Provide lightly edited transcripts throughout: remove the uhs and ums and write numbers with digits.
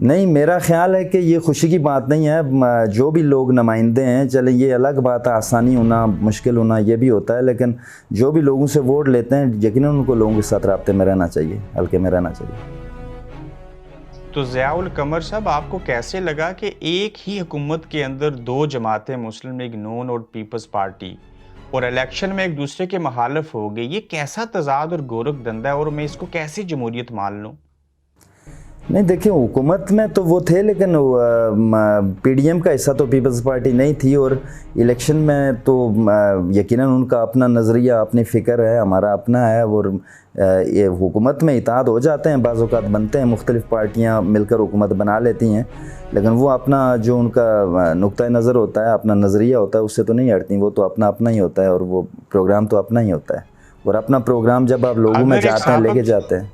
نہیں، میرا خیال ہے کہ یہ خوشی کی بات نہیں ہے. جو بھی لوگ نمائندے ہیں، چلیں یہ الگ بات ہے، آسانی ہونا مشکل ہونا یہ بھی ہوتا ہے، لیکن جو بھی لوگوں سے ووٹ لیتے ہیں یقیناً ان کو لوگوں کے ساتھ رابطے میں رہنا چاہیے، حلقے میں رہنا چاہیے. تو ضیاء القمر صاحب، آپ کو کیسے لگا کہ ایک ہی حکومت کے اندر دو جماعتیں، مسلم لیگ نون اور پیپلز پارٹی، اور الیکشن میں ایک دوسرے کے مخالف ہو گئے؟ یہ کیسا تضاد اور گورکھ دھندا ہے، اور میں اس کو کیسے جمہوریت مان لوں؟ نہیں دیکھیں، حکومت میں تو وہ تھے، لیکن پی ڈی ایم کا حصہ تو پیپلز پارٹی نہیں تھی، اور الیکشن میں تو یقیناً ان کا اپنا نظریہ، اپنی فکر ہے، ہمارا اپنا ہے، اور یہ حکومت میں اتحاد ہو جاتے ہیں، بعض اوقات بنتے ہیں، مختلف پارٹیاں مل کر حکومت بنا لیتی ہیں، لیکن وہ اپنا جو ان کا نقطۂ نظر ہوتا ہے، اپنا نظریہ ہوتا ہے، اس سے تو نہیں ہٹتی، وہ تو اپنا ہی ہوتا ہے، اور وہ پروگرام تو اپنا ہی ہوتا ہے، اور اپنا پروگرام جب آپ لوگوں میں جاتے ہیں، لے کے جاتے ہیں.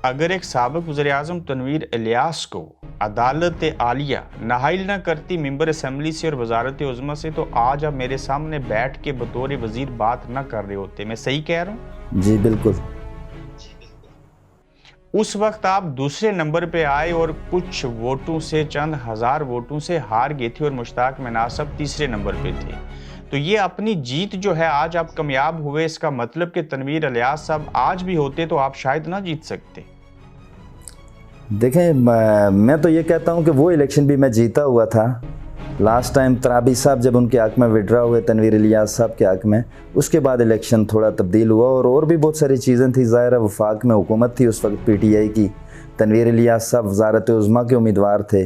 اگر ایک سابق وزیراعظم تنویر الیاس کو عدالت عالیہ نااہل نہ کرتی ممبر اسمبلی سے اور وزارت عظمیٰ سے، تو آج آپ میرے سامنے بیٹھ کے بطور وزیر بات نہ کر رہے ہوتے. میں صحیح کہہ رہا ہوں؟ جی بالکل. اس وقت آپ دوسرے نمبر پہ آئے اور کچھ ووٹوں سے، چند ہزار ووٹوں سے ہار گئے تھے، اور مشتاق مناز صاحب تیسرے نمبر پہ تھے. تو یہ اپنی جیت جو ہے، آج آپ کامیاب ہوئے، اس کا مطلب کہ تنویر الیاس صاحب آج بھی ہوتے تو آپ شاید نہ جیت سکتے. دیکھیں، میں تو یہ کہتا ہوں کہ وہ الیکشن بھی میں جیتا ہوا تھا. لاسٹ ٹائم ترابی صاحب جب ان کے حق میں وڈرا ہوئے، تنویر الیاس صاحب کے حق میں، اس کے بعد الیکشن تھوڑا تبدیل ہوا، اور بھی بہت ساری چیزیں تھیں. ظاہر ہے وفاق میں حکومت تھی اس وقت، پی ٹی آئی کی، تنویر الیاس صاحب وزارت عظمیٰ کے امیدوار تھے،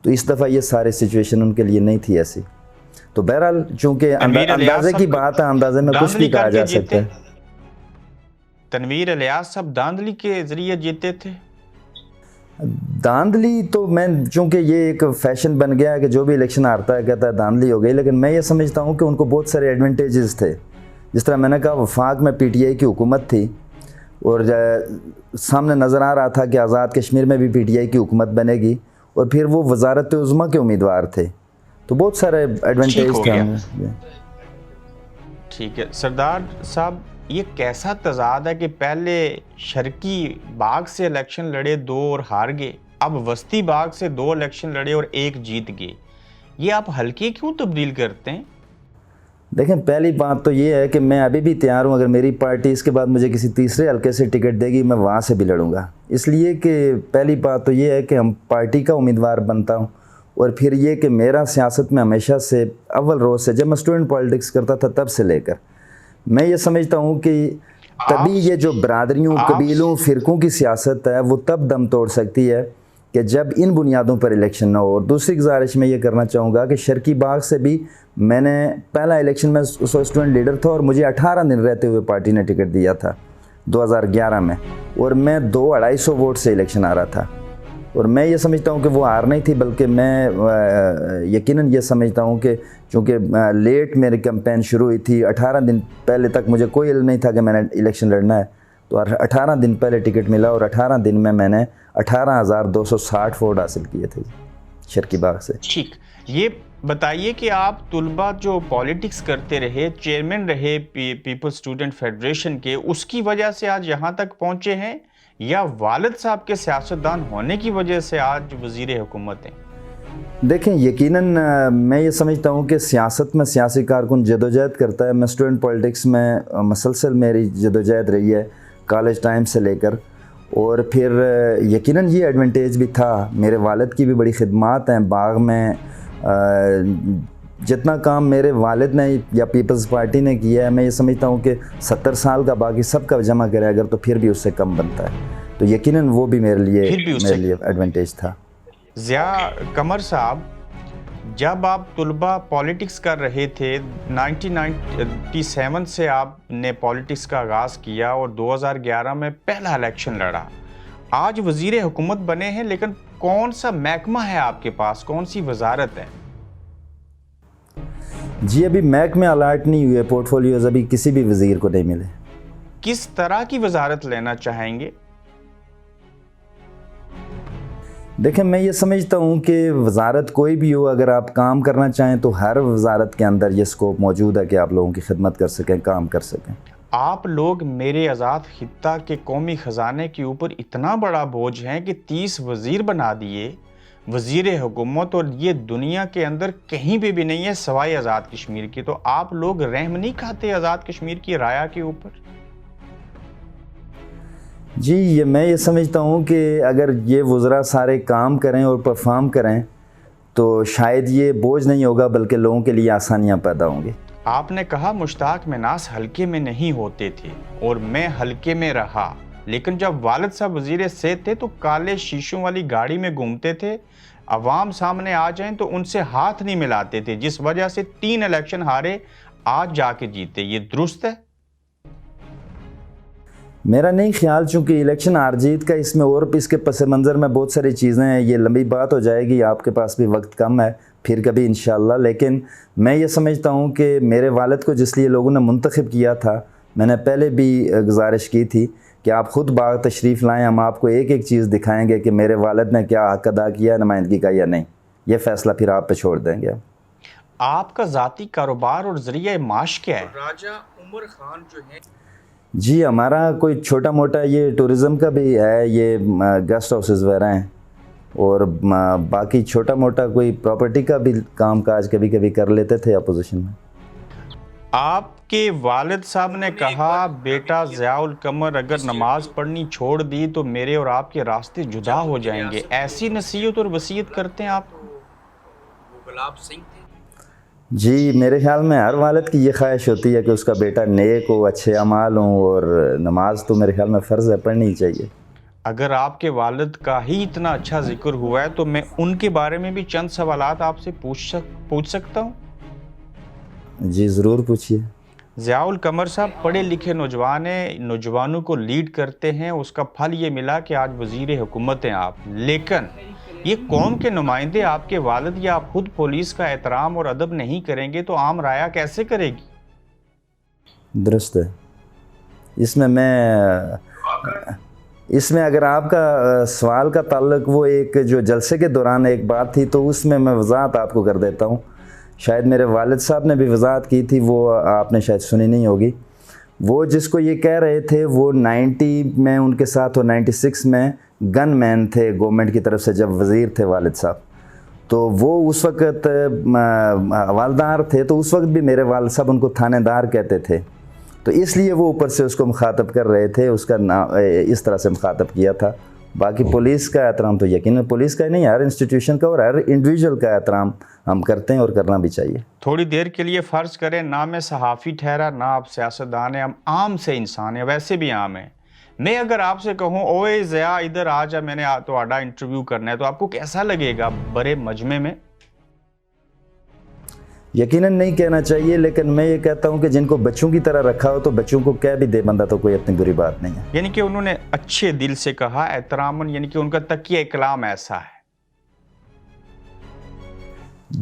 تو اس دفعہ یہ سارے سچویشن ان کے لیے نہیں تھی ایسی. تو بہرحال چونکہ اندازے کی بات ہے، اندازے میں کچھ بھی کہا جا سکتا ہے. تنویر الیاس صاحب داندلی کے ذریعے جیتے تھے؟ داندلی تو میں، چونکہ یہ ایک فیشن بن گیا ہے کہ جو بھی الیکشن ہارتا ہے کہتا ہے داندلی ہو گئی، لیکن میں یہ سمجھتا ہوں کہ ان کو بہت سارے ایڈوانٹیجز تھے. جس طرح میں نے کہا، وفاق میں پی ٹی آئی کی حکومت تھی، اور سامنے نظر آ رہا تھا کہ آزاد کشمیر میں بھی پی ٹی آئی کی حکومت بنے گی، اور پھر وہ وزارت عظمیٰ کے امیدوار تھے، تو بہت سارے ایڈوانٹیج تھے. ٹھیک ہے سردار صاحب، یہ کیسا تضاد ہے کہ پہلے شرقی باغ سے الیکشن لڑے 2 اور ہار گئے، اب وسطی باغ سے 2 الیکشن لڑے اور 1 جیت گئے؟ یہ آپ حلقے کیوں تبدیل کرتے ہیں؟ دیکھیں، پہلی بات تو یہ ہے کہ میں ابھی بھی تیار ہوں، اگر میری پارٹی اس کے بعد مجھے کسی تیسرے حلقے سے ٹکٹ دے گی، میں وہاں سے بھی لڑوں گا. اس لیے کہ پہلی بات تو یہ ہے کہ ہم پارٹی کا امیدوار بنتا ہوں، اور پھر یہ کہ میرا سیاست میں ہمیشہ سے اول روز سے، جب میں اسٹوڈنٹ پالیٹکس کرتا تھا تب سے لے کر، میں یہ سمجھتا ہوں کہ تبھی یہ جو برادریوں، قبیلوں، فرقوں کی سیاست ہے وہ تب دم توڑ سکتی ہے کہ جب ان بنیادوں پر الیکشن نہ ہو. اور دوسری گزارش میں یہ کرنا چاہوں گا کہ شرقی باغ سے بھی میں نے پہلا الیکشن میں اسٹوڈنٹ لیڈر تھا، اور مجھے 18 دن رہتے ہوئے پارٹی نے ٹکٹ دیا تھا 2011 میں، اور میں 200-250 ووٹ سے الیکشن آ رہا تھا. اور میں یہ سمجھتا ہوں کہ وہ ہار نہیں تھی، بلکہ میں یقیناً یہ سمجھتا ہوں کہ چونکہ لیٹ میری کیمپین شروع ہوئی تھی، 18 دن پہلے تک مجھے کوئی علم نہیں تھا کہ میں نے الیکشن لڑنا ہے، تو 18 دن پہلے ٹکٹ ملا، اور 18 دن میں نے 18,260 ووٹ حاصل کیے تھے شرقی باغ سے. ٹھیک، یہ بتائیے کہ آپ طلباء جو پالیٹکس کرتے رہے، چیئرمین رہے پیپلز اسٹوڈنٹ فیڈریشن کے، اس کی وجہ سے آج یہاں تک پہنچے ہیں، یا والد صاحب کے سیاستدان ہونے کی وجہ سے آج وزیر حکومت ہیں؟ دیکھیں، یقیناً میں یہ سمجھتا ہوں کہ سیاست میں سیاسی کارکن جدوجہد کرتا ہے. میں اسٹوڈنٹ پالیٹکس میں مسلسل میری جدوجہد رہی ہے کالج ٹائم سے لے کر، اور پھر یقیناً یہ ایڈوانٹیج بھی تھا. میرے والد کی بھی بڑی خدمات ہیں باغ میں. جتنا کام میرے والد نے یا پیپلز پارٹی نے کیا ہے، میں یہ سمجھتا ہوں کہ 70 سال کا باقی سب کا جمع کرے اگر تو پھر بھی اس سے کم بنتا ہے. تو یقیناً وہ بھی میرے لیے ایڈوانٹیج تھا. ضیاء قمر صاحب، جب آپ طلباء پالیٹکس کر رہے تھے، 1997 سے آپ نے پالیٹکس کا آغاز کیا اور 2011 میں پہلا الیکشن لڑا. آج وزیر حکومت بنے ہیں، لیکن کون سا محکمہ ہے آپ کے پاس، کون سی وزارت ہے؟ جی ابھی محکمے الاٹ نہیں ہوئے، پورٹ فولیوز ابھی کسی بھی وزیر کو نہیں ملے. کس طرح کی وزارت لینا چاہیں گے؟ دیکھیں، میں یہ سمجھتا ہوں کہ وزارت کوئی بھی ہو، اگر آپ کام کرنا چاہیں تو ہر وزارت کے اندر یہ سکوپ موجود ہے کہ آپ لوگوں کی خدمت کر سکیں، کام کر سکیں. آپ لوگ میرے آزاد خطہ کے قومی خزانے کے اوپر اتنا بڑا بوجھ ہیں کہ 30 وزیر بنا دیے، وزیر حکومت، اور یہ دنیا کے اندر کہیں بھی نہیں ہے سوائے آزاد کشمیر کی. تو آپ لوگ رحم نہیں کھاتے آزاد کشمیر کی رایا کے اوپر؟ جی میں یہ سمجھتا ہوں کہ اگر یہ وزراء سارے کام کریں اور پرفارم کریں تو شاید یہ بوجھ نہیں ہوگا بلکہ لوگوں کے لیے آسانیاں پیدا ہوں گی. آپ نے کہا مشتاق مناس حلقے میں نہیں ہوتے تھے اور میں حلقے میں رہا، لیکن جب والد صاحب وزیر صحت تھے تو کالے شیشوں والی گاڑی میں گھومتے تھے، عوام سامنے آ جائیں تو ان سے ہاتھ نہیں ملاتے تھے، جس وجہ سے 3 الیکشن ہارے، آج جا کے جیتے. یہ درست ہے؟ میرا نہیں خیال، چونکہ الیکشن ہار جیت کا اس میں اور اس کے پس منظر میں بہت ساری چیزیں ہیں، یہ لمبی بات ہو جائے گی، آپ کے پاس بھی وقت کم ہے، پھر کبھی انشاءاللہ. لیکن میں یہ سمجھتا ہوں کہ میرے والد کو جس لیے لوگوں نے منتخب کیا تھا، میں نے پہلے بھی گزارش کی تھی کہ آپ خود باغ تشریف لائیں، ہم آپ کو ایک ایک چیز دکھائیں گے کہ میرے والد نے کیا حق ادا کیا نمائندگی کا یا نہیں. یہ فیصلہ پھر آپ پہ چھوڑ دیں گے. آپ کا ذاتی کاروبار اور ذریعہ معاش کیا ہے؟ راجہ عمر خان جو ہے، جی ہمارا کوئی چھوٹا موٹا یہ ٹورزم کا بھی ہے، یہ گیسٹ ہاؤسز وغیرہ ہیں، اور باقی چھوٹا موٹا کوئی پراپرٹی کا بھی کام کاج کبھی کبھی کر لیتے تھے اپوزیشن میں. آپ کے والد صاحب نے کہا بیٹا ضیاء القمر اگر نماز پڑھنی چھوڑ دی تو میرے اور آپ کے راستے جدا ہو جائیں گے. ایسی نصیحت اور وصیت کرتے ہیں آپ؟ گلاب سنگھ تھے. جی میرے خیال میں ہر والد کی یہ خواہش ہوتی ہے کہ اس کا بیٹا نیک ہو، اچھے اعمال ہوں، اور نماز تو میرے خیال میں فرض ہے، پڑھنی ہی چاہیے. اگر آپ کے والد کا ہی اتنا اچھا ذکر ہوا ہے تو میں ان کے بارے میں بھی چند سوالات آپ سے پوچھ سکتا ہوں؟ جی ضرور پوچھیے. ضیاء القمر صاحب پڑھے لکھے نوجوان ہیں، نوجوانوں کو لیڈ کرتے ہیں، اس کا پھل یہ ملا کہ آج وزیر حکومت ہیں آپ. لیکن یہ قوم کے نمائندے آپ کے والد یا آپ خود پولیس کا احترام اور ادب نہیں کریں گے تو عام رایا کیسے کرے گی؟ درست ہے. اس میں اگر آپ کا سوال کا تعلق وہ ایک جو جلسے کے دوران ایک بات تھی تو اس میں وضاحت آپ کو کر دیتا ہوں. شاید میرے والد صاحب نے بھی وضاحت کی تھی، وہ آپ نے شاید سنی نہیں ہوگی. وہ جس کو یہ کہہ رہے تھے وہ 90 میں ان کے ساتھ اور 96 میں گن مین تھے گورنمنٹ کی طرف سے جب وزیر تھے والد صاحب. تو وہ اس وقت حوالدار تھے، تو اس وقت بھی میرے والد صاحب ان کو تھانے دار کہتے تھے، تو اس لیے وہ اوپر سے اس کو مخاطب کر رہے تھے، اس کا اس طرح سے مخاطب کیا تھا. باقی پولیس کا احترام تو یقیناً پولیس کا ہی نہیں، ہر انسٹیٹیوشن کا اور ہر انڈیویجول کا احترام ہم کرتے ہیں اور کرنا بھی چاہیے. تھوڑی دیر کے لیے فرض کریں نہ میں صحافی ٹھہرا نہ آپ سیاستدان ہیں، ہم عام سے انسان ہیں، ویسے بھی عام ہیں. میں اگر آپ سے کہوں اوے ضیاء ادھر آ جا، میں نے تو آڈا انٹرویو کرنا ہے، تو آپ کو کیسا لگے گا بڑے مجمع میں؟ یقیناً نہیں کہنا چاہیے، لیکن میں یہ کہتا ہوں کہ جن کو بچوں کی طرح رکھا ہو تو بچوں کو کہہ بھی دے بندہ تو کوئی اتنی بری بات نہیں ہے. یعنی کہ انہوں نے اچھے دل سے کہا، احتراماً، یعنی کہ ان کا تقیہ کلام ایسا ہے.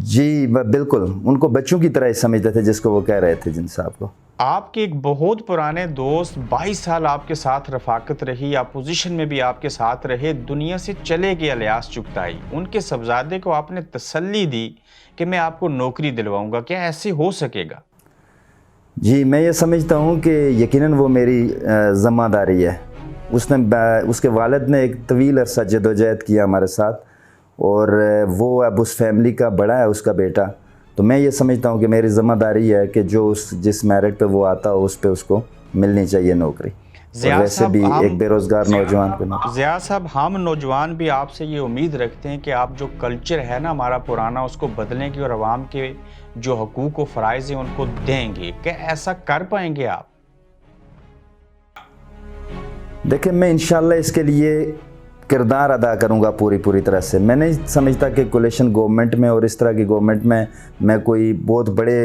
جی بالکل، ان کو بچوں کی طرح ہی سمجھتے تھے جس کو وہ کہہ رہے تھے جن صاحب کو. آپ کے ایک بہت پرانے دوست 22 سال آپ کے ساتھ رفاقت رہی، اپوزیشن میں بھی آپ کے ساتھ رہے، دنیا سے چلے گئے الیاس چغتائی. ان کے صاحبزادے کو آپ نے تسلی دی کہ میں آپ کو نوکری دلواؤں گا، کیا ایسے ہو سکے گا؟ جی میں یہ سمجھتا ہوں کہ یقیناً وہ میری ذمہ داری ہے. اس کے والد نے ایک طویل عرصہ جدوجہد کیا ہمارے ساتھ، اور وہ اب اس فیملی کا بڑا ہے، اس کا بیٹا. تو میں یہ سمجھتا ہوں کہ میری ذمہ داری ہے کہ جو جس میرٹ پہ وہ آتا ہو اس پہ اس کو ملنی چاہیے نوکری. ویسے بھی ایک بے روزگار نوجوان کو ضیاء صاحب، ہم نوجوان بھی آپ سے یہ امید رکھتے ہیں کہ آپ جو کلچر ہے نا ہمارا پرانا، اس کو بدلیں گے اور عوام کے جو حقوق و فرائض ہیں ان کو دیں گے. کیا ایسا کر پائیں گے آپ؟ دیکھیں میں انشاءاللہ اس کے لیے کردار ادا کروں گا پوری طرح سے. میں نہیں سمجھتا کہ کولیشن گورنمنٹ میں اور اس طرح کی گورنمنٹ میں کوئی بہت بڑے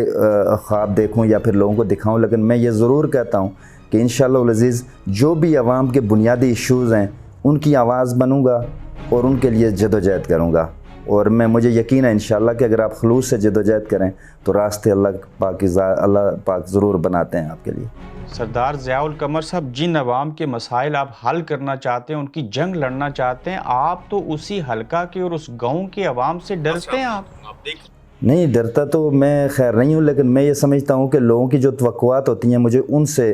خواب دیکھوں یا پھر لوگوں کو دکھاؤں، لیکن میں یہ ضرور کہتا ہوں کہ انشاءاللہ العزیز جو بھی عوام کے بنیادی ایشوز ہیں ان کی آواز بنوں گا اور ان کے لیے جدوجہد کروں گا. اور مجھے یقین ہے انشاءاللہ کہ اگر آپ خلوص سے جدوجہد کریں تو راستے اللہ پاک ضرور بناتے ہیں آپ کے لیے. سردار ضیاء القمر صاحب، جن عوام کے مسائل آپ حل کرنا چاہتے ہیں، ان کی جنگ لڑنا چاہتے ہیں، آپ تو اسی حلقہ کے اور اس گاؤں کے عوام سے ڈرتے ہیں. آپ نہیں ڈرتا تو میں خیر نہیں ہوں، لیکن میں یہ سمجھتا ہوں کہ لوگوں کی جو توقعات ہوتی ہیں مجھے ان سے